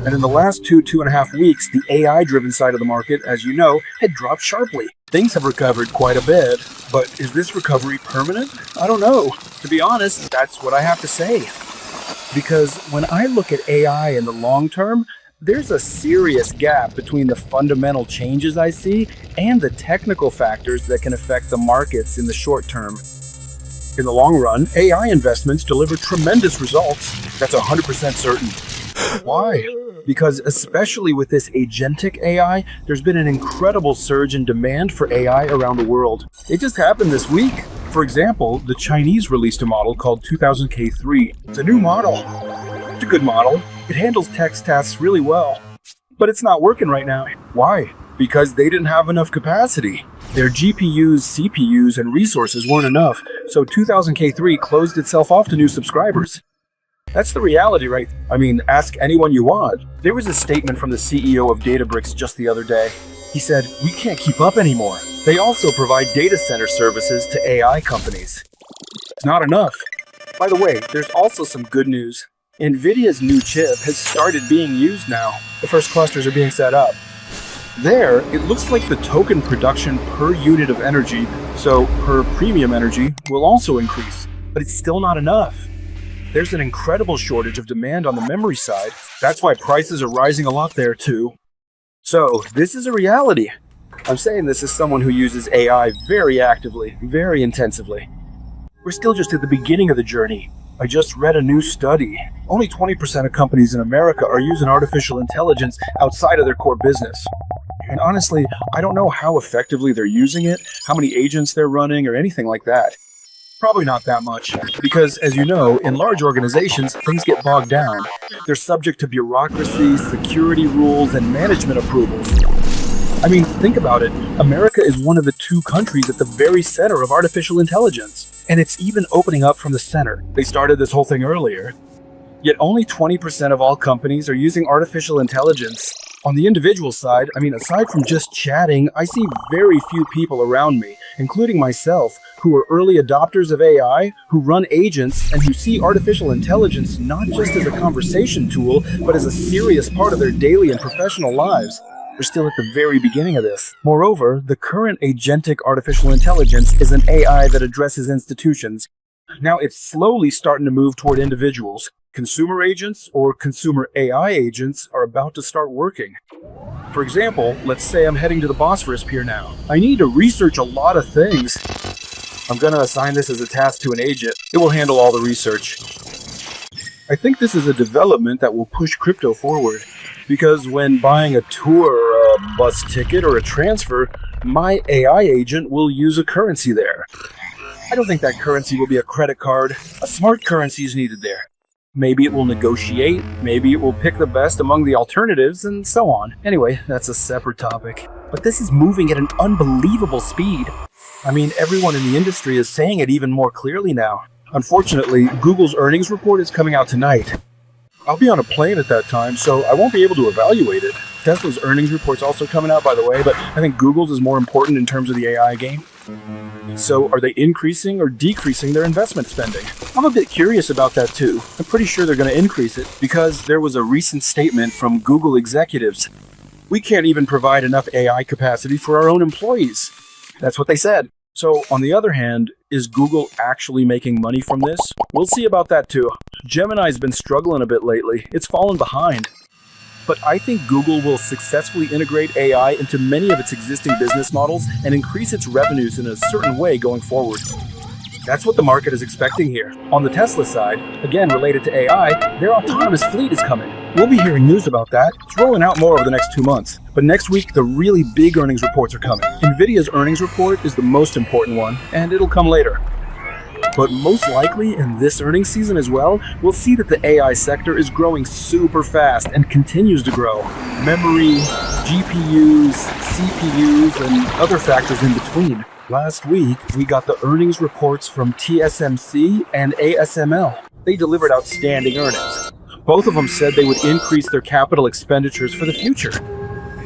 And in the last 2.5 weeks, the AI-driven side of the market, as you know, had dropped sharply. Things have recovered quite a bit, but is this recovery permanent? I don't know. To be honest, that's what I have to say. Because when I look at AI in the long term, there's a serious gap between the fundamental changes I see and the technical factors that can affect the markets in the short term. In the long run, AI investments deliver tremendous results. That's 100% certain. Why? Because especially with this agentic AI, there's been an incredible surge in demand for AI around the world. It just happened this week. For example, the Chinese released a model called 2000K3. It's a new model. It's a good model. It handles text tasks really well. But it's not working right now. Why? Because they didn't have enough capacity. Their GPUs, CPUs, and resources weren't enough, so 2000K3 closed itself off to new subscribers. That's the reality, right? I mean, ask anyone you want. There was a statement from the CEO of DataBricks just the other day. He said, "We can't keep up anymore." They also provide data center services to AI companies. It's not enough. By the way, there's also some good news. Nvidia's new chip has started being used now. The first clusters are being set up. There, it looks like the token production per unit of energy, so per premium energy, will also increase. But it's still not enough. There's an incredible shortage of demand on the memory side. That's why prices are rising a lot there too. So, this is a reality. I'm saying this as someone who uses AI very actively, very intensively. We're still just at the beginning of the journey. I just read a new study. Only 20% of companies in America are using artificial intelligence outside of their core business. And honestly, I don't know how effectively they're using it, how many agents they're running, or anything like that. Probably not that much, because as you know, in large organizations, things get bogged down. They're subject to bureaucracy, security rules, and management approvals. I mean, think about it. America is one of the 2 countries at the very center of artificial intelligence. And it's even opening up from the center. They started this whole thing earlier. Yet only 20% of all companies are using artificial intelligence. On the individual side, I mean, aside from just chatting, I see very few people around me, including myself, who are early adopters of AI, who run agents, and who see artificial intelligence not just as a conversation tool, but as a serious part of their daily and professional lives. We're still at the very beginning of this. Moreover, the current agentic artificial intelligence is an AI that addresses institutions. Now it's slowly starting to move toward individuals. Consumer agents or consumer AI agents are about to start working. For example, let's say I'm heading to the Bosphorus Pier now. I need to research a lot of things. I'm going to assign this as a task to an agent. It will handle all the research. I think this is a development that will push crypto forward. Because when buying a tour, a bus ticket, or a transfer, my AI agent will use a currency there. I don't think that currency will be a credit card. A smart currency is needed there. Maybe it will negotiate, maybe it will pick the best among the alternatives, and so on. Anyway, that's a separate topic. But this is moving at an unbelievable speed. I mean, everyone in the industry is saying it even more clearly now. Unfortunately, Google's earnings report is coming out tonight. I'll be on a plane at that time, so I won't be able to evaluate it. Tesla's earnings report's also coming out, by the way, but I think Google's is more important in terms of the AI game. So are they increasing or decreasing their investment spending? I'm a bit curious about that too. I'm pretty sure they're going to increase it because there was a recent statement from Google executives. We can't even provide enough AI capacity for our own employees. That's what they said. So on the other hand, is Google actually making money from this? We'll see about that too. Gemini's been struggling a bit lately. It's fallen behind. But I think Google will successfully integrate AI into many of its existing business models and increase its revenues in a certain way going forward. That's what the market is expecting here. On the Tesla side, again related to AI, their autonomous fleet is coming. We'll be hearing news about that. It's rolling out more over the next 2 months. But next week, the really big earnings reports are coming. Nvidia's earnings report is the most important one, and it'll come later. But most likely in this earnings season as well, we'll see that the AI sector is growing super fast and continues to grow. Memory, GPUs, CPUs, and other factors in between. Last week, we got the earnings reports from TSMC and ASML. They delivered outstanding earnings. Both of them said they would increase their capital expenditures for the future.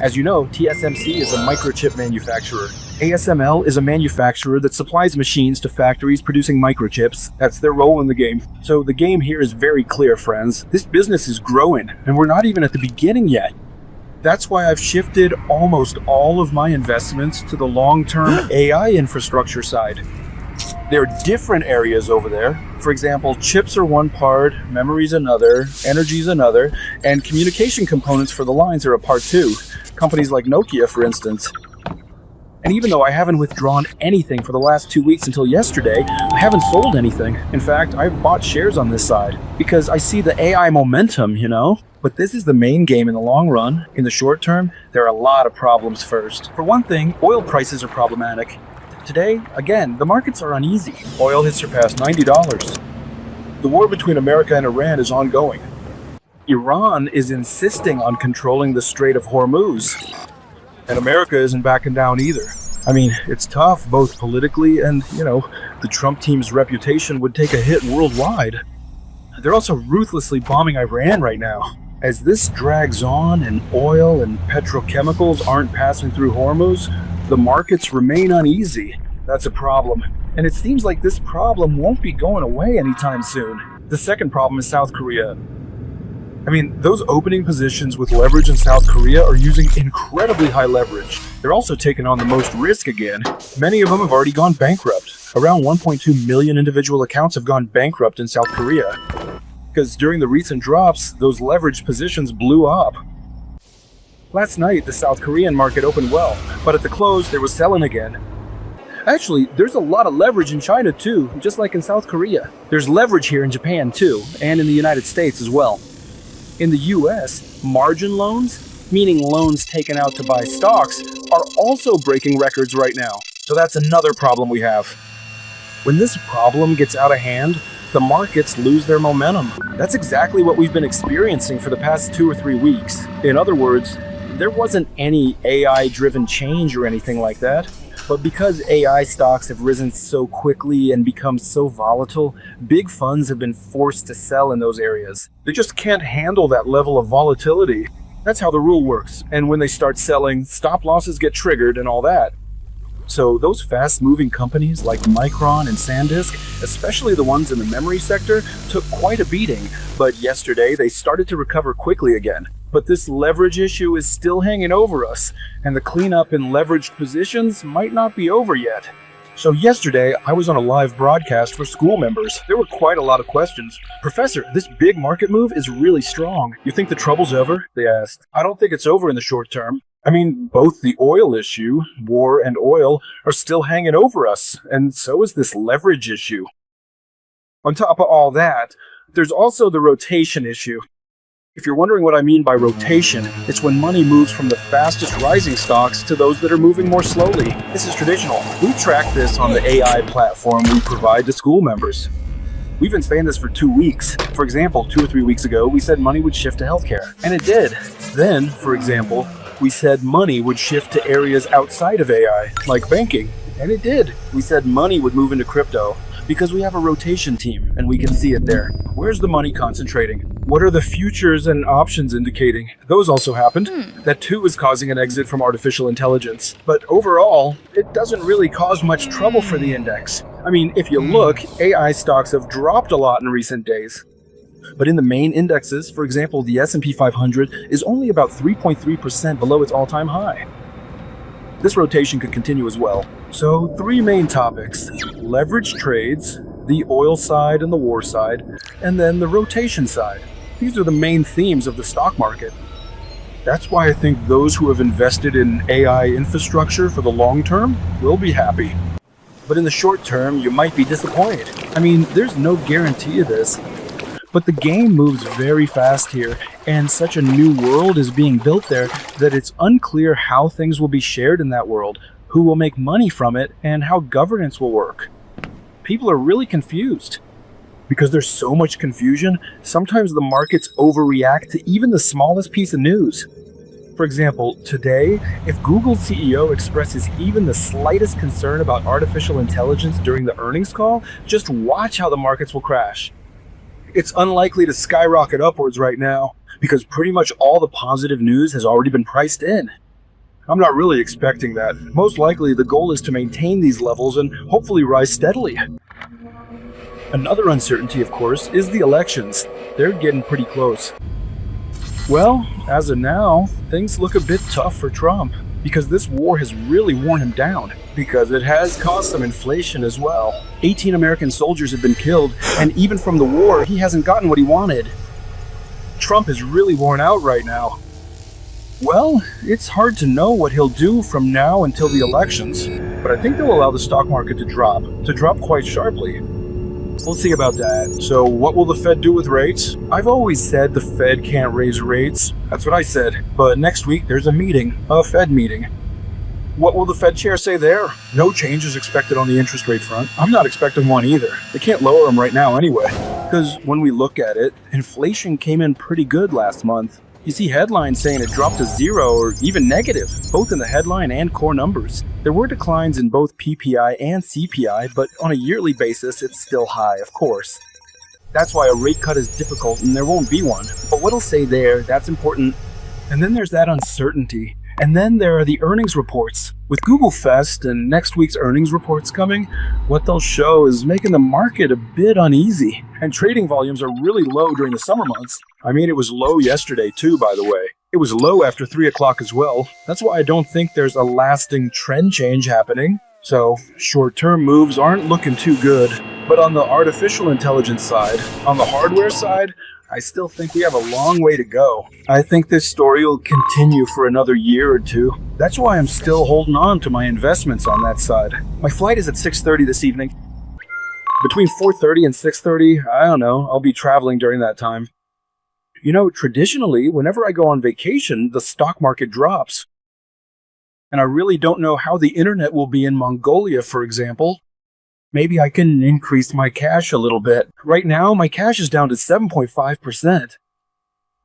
As you know, TSMC is a microchip manufacturer. ASML is a manufacturer that supplies machines to factories producing microchips. That's their role in the game. So the game here is very clear, friends. This business is growing, and we're not even at the beginning yet. That's why I've shifted almost all of my investments to the long-term AI infrastructure side. There are different areas over there. For example, chips are one part, memory's another, energy's another, and communication components for the lines are a part too. Companies like Nokia, for instance. And even though I haven't withdrawn anything for the last 2 weeks until yesterday, I haven't sold anything. In fact, I've bought shares on this side because I see the AI momentum, you know? But this is the main game in the long run. In the short term, there are a lot of problems first. For one thing, oil prices are problematic. Today, again, the markets are uneasy. Oil has surpassed $90. The war between America and Iran is ongoing. Iran is insisting on controlling the Strait of Hormuz. And America isn't backing down either. I mean, it's tough, both politically and, the Trump team's reputation would take a hit worldwide. They're also ruthlessly bombing Iran right now. As this drags on and oil and petrochemicals aren't passing through Hormuz, the markets remain uneasy. That's a problem. And it seems like this problem won't be going away anytime soon. The second problem is South Korea. I mean, those opening positions with leverage in South Korea are using incredibly high leverage. They're also taking on the most risk again. Many of them have already gone bankrupt. Around 1.2 million individual accounts have gone bankrupt in South Korea. Because during the recent drops, those leveraged positions blew up. Last night, the South Korean market opened well, but at the close, there was selling again. Actually, there's a lot of leverage in China too, just like in South Korea. There's leverage here in Japan too, and in the United States as well. In the US, margin loans, meaning loans taken out to buy stocks, are also breaking records right now. So that's another problem we have. When this problem gets out of hand, the markets lose their momentum. That's exactly what we've been experiencing for the past 2 or 3 weeks. In other words, there wasn't any AI-driven change or anything like that. But because AI stocks have risen so quickly and become so volatile, big funds have been forced to sell in those areas. They just can't handle that level of volatility. That's how the rule works. And when they start selling, stop losses get triggered and all that. So those fast-moving companies like Micron and SanDisk, especially the ones in the memory sector, took quite a beating. But yesterday, they started to recover quickly again. But this leverage issue is still hanging over us, and the cleanup in leveraged positions might not be over yet. So yesterday, I was on a live broadcast for school members. There were quite a lot of questions. "Professor, this big market move is really strong. You think the trouble's over?" they asked. I don't think it's over in the short term. I mean, both the oil issue, war and oil, are still hanging over us, and so is this leverage issue. On top of all that, there's also the rotation issue. If you're wondering what I mean by rotation, it's when money moves from the fastest rising stocks to those that are moving more slowly. This is traditional. We track this on the AI platform we provide to school members. We've been saying this for 2 weeks. For example, 2 or 3 weeks ago, we said money would shift to healthcare, and it did. Then, for example, we said money would shift to areas outside of AI, like banking, and it did. We said money would move into crypto, because we have a rotation team, and we can see it there. Where's the money concentrating? What are the futures and options indicating? Those also happened. That too is causing an exit from artificial intelligence. But overall, it doesn't really cause much trouble for the index. I mean, if you look, AI stocks have dropped a lot in recent days. But in the main indexes, for example, the S&P 500 is only about 3.3% below its all-time high. This rotation could continue as well. So 3 main topics: leverage trades, the oil side and the war side, and then the rotation side. These are the main themes of the stock market. That's why I think those who have invested in AI infrastructure for the long term will be happy. But in the short term, you might be disappointed. I mean, there's no guarantee of this. But the game moves very fast here, and such a new world is being built there that it's unclear how things will be shared in that world, who will make money from it, and how governance will work. People are really confused. Because there's so much confusion, sometimes the markets overreact to even the smallest piece of news. For example, today, if Google's CEO expresses even the slightest concern about artificial intelligence during the earnings call, just watch how the markets will crash. It's unlikely to skyrocket upwards right now, because pretty much all the positive news has already been priced in. I'm not really expecting that. Most likely, the goal is to maintain these levels and hopefully rise steadily. Another uncertainty, of course, is the elections. They're getting pretty close. Well, as of now, things look a bit tough for Trump, because this war has really worn him down, because it has caused some inflation as well. 18 American soldiers have been killed, and even from the war, he hasn't gotten what he wanted. Trump is really worn out right now. Well, it's hard to know what he'll do from now until the elections, but I think they'll allow the stock market to drop quite sharply. We'll see about that. So what will the Fed do with rates? I've always said the Fed can't raise rates. That's what I said. But next week there's a Fed meeting. What will the Fed chair say there? No change is expected on the interest rate front. I'm not expecting one either. They can't lower them right now anyway. Because when we look at it, inflation came in pretty good last month. You see headlines saying it dropped to 0 or even negative, both in the headline and core numbers. There were declines in both PPI and CPI, but on a yearly basis, it's still high, of course. That's why a rate cut is difficult and there won't be one. But what I'll say there, that's important. And then there's that uncertainty. And then there are the earnings reports. With Google Fest and next week's earnings reports coming, what they'll show is making the market a bit uneasy. And trading volumes are really low during the summer months. I mean, it was low yesterday too, by the way. It was low after 3 o'clock as well. That's why I don't think there's a lasting trend change happening. So, short-term moves aren't looking too good. But on the artificial intelligence side, on the hardware side, I still think we have a long way to go. I think this story will continue for another year or two. That's why I'm still holding on to my investments on that side. My flight is at 6:30 this evening. Between 4:30 and 6:30, I don't know, I'll be traveling during that time. You know, traditionally, whenever I go on vacation, the stock market drops. And I really don't know how the internet will be in Mongolia, for example. Maybe I can increase my cash a little bit. Right now, my cash is down to 7.5%.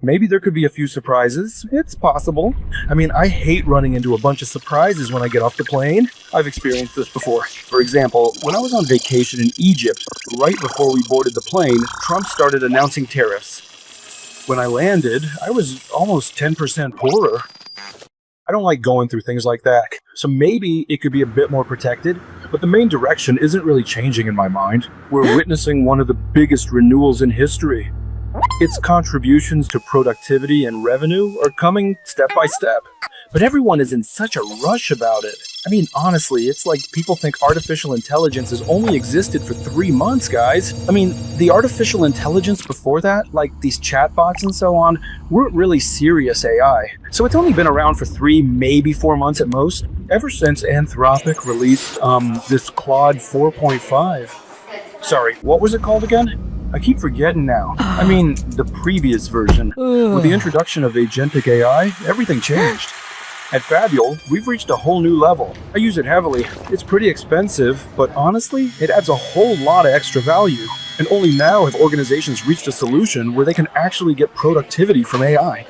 Maybe there could be a few surprises. It's possible. I mean, I hate running into a bunch of surprises when I get off the plane. I've experienced this before. For example, when I was on vacation in Egypt, right before we boarded the plane, Trump started announcing tariffs. When I landed, I was almost 10% poorer. I don't like going through things like that. So maybe it could be a bit more protected, but the main direction isn't really changing in my mind. We're witnessing one of the biggest renewals in history. Its contributions to productivity and revenue are coming step by step. But everyone is in such a rush about it. I mean, honestly, it's like people think artificial intelligence has only existed for 3 months, guys. I mean, the artificial intelligence before that, like these chatbots and so on, weren't really serious AI. So it's only been around for 3, maybe 4 months at most, ever since Anthropic released this Claude 4.5. Sorry, what was it called again? I keep forgetting now. I mean, the previous version. With the introduction of Agentic AI, everything changed. At Fabule, we've reached a whole new level. I use it heavily. It's pretty expensive, but honestly, it adds a whole lot of extra value. And only now have organizations reached a solution where they can actually get productivity from AI.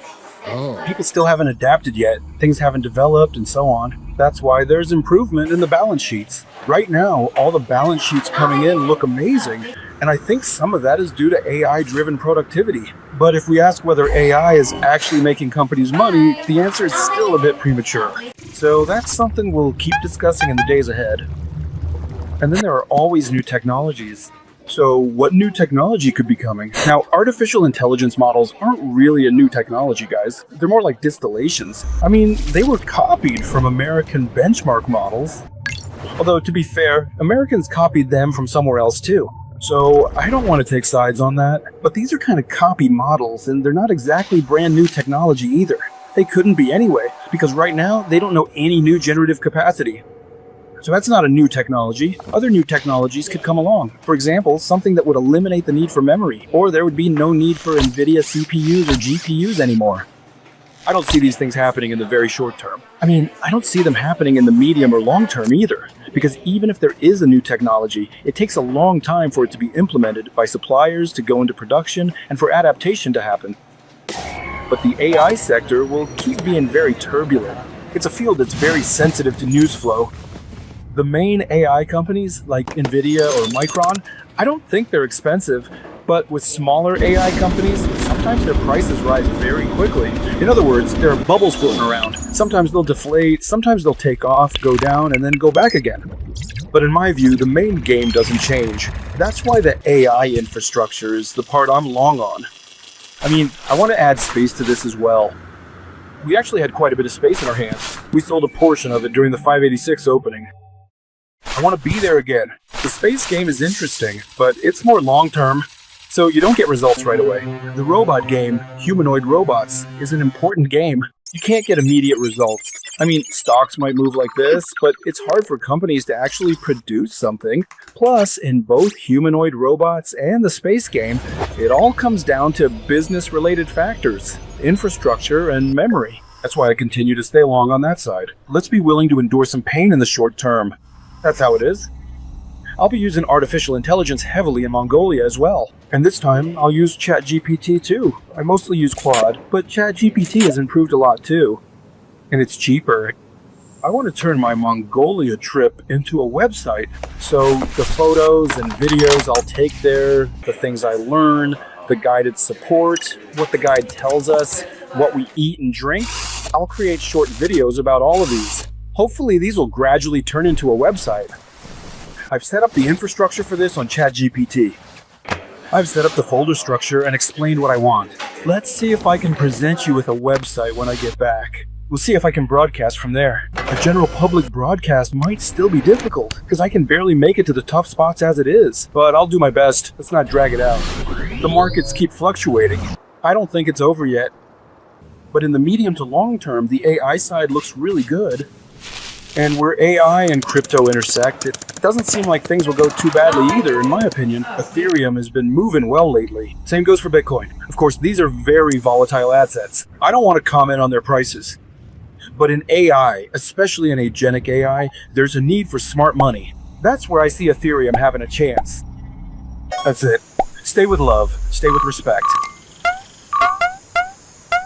People still haven't adapted yet. Things haven't developed and so on. That's why there's improvement in the balance sheets. Right now, all the balance sheets coming in look amazing. And I think some of that is due to AI-driven productivity. But if we ask whether AI is actually making companies money, the answer is still a bit premature. So that's something we'll keep discussing in the days ahead. And then there are always new technologies. So what new technology could be coming? Now, artificial intelligence models aren't really a new technology, guys. They're more like distillations. I mean, they were copied from American benchmark models. Although, to be fair, Americans copied them from somewhere else too. So I don't want to take sides on that, but these are kind of copy models, and they're not exactly brand new technology either. They couldn't be anyway, because right now they don't know any new generative capacity. So that's not a new technology. Other new technologies could come along. For example, something that would eliminate the need for memory, or there would be no need for Nvidia CPUs or GPUs anymore. I don't see these things happening in the very short term. I mean, I don't see them happening in the medium or long term either. Because even if there is a new technology, it takes a long time for it to be implemented by suppliers to go into production and for adaptation to happen. But the AI sector will keep being very turbulent. It's a field that's very sensitive to news flow. The main AI companies like Nvidia or Micron, I don't think they're expensive, but with smaller AI companies, sometimes their prices rise very quickly. In other words, there are bubbles floating around. Sometimes they'll deflate, sometimes they'll take off, go down, and then go back again. But in my view, the main game doesn't change. That's why the AI infrastructure is the part I'm long on. I mean, I want to add space to this as well. We actually had quite a bit of space in our hands. We sold a portion of it during the 586 opening. I want to be there again. The space game is interesting, but it's more long-term, so you don't get results right away. The robot game, humanoid robots, is an important game. You can't get immediate results. I mean, stocks might move like this, but it's hard for companies to actually produce something. Plus, in both humanoid robots and the space game, it all comes down to business-related factors, infrastructure, and memory. That's why I continue to stay long on that side. Let's be willing to endure some pain in the short term. That's how it is. I'll be using artificial intelligence heavily in Mongolia as well. And this time, I'll use ChatGPT too. I mostly use Claude, but ChatGPT has improved a lot too. And it's cheaper. I want to turn my Mongolia trip into a website. So the photos and videos I'll take there, the things I learn, the guided support, what the guide tells us, what we eat and drink, I'll create short videos about all of these. Hopefully these will gradually turn into a website. I've set up the infrastructure for this on ChatGPT. I've set up the folder structure and explained what I want. Let's see if I can present you with a website when I get back. We'll see if I can broadcast from there. A general public broadcast might still be difficult, because I can barely make it to the tough spots as it is. But I'll do my best. Let's not drag it out. The markets keep fluctuating. I don't think it's over yet. But in the medium to long term, the AI side looks really good. And where AI and crypto intersect, it doesn't seem like things will go too badly either, in my opinion. Ethereum has been moving well lately. Same goes for Bitcoin. Of course, these are very volatile assets. I don't want to comment on their prices. But in AI, especially in Agentic AI, there's a need for smart money. That's where I see Ethereum having a chance. That's it. Stay with love. Stay with respect.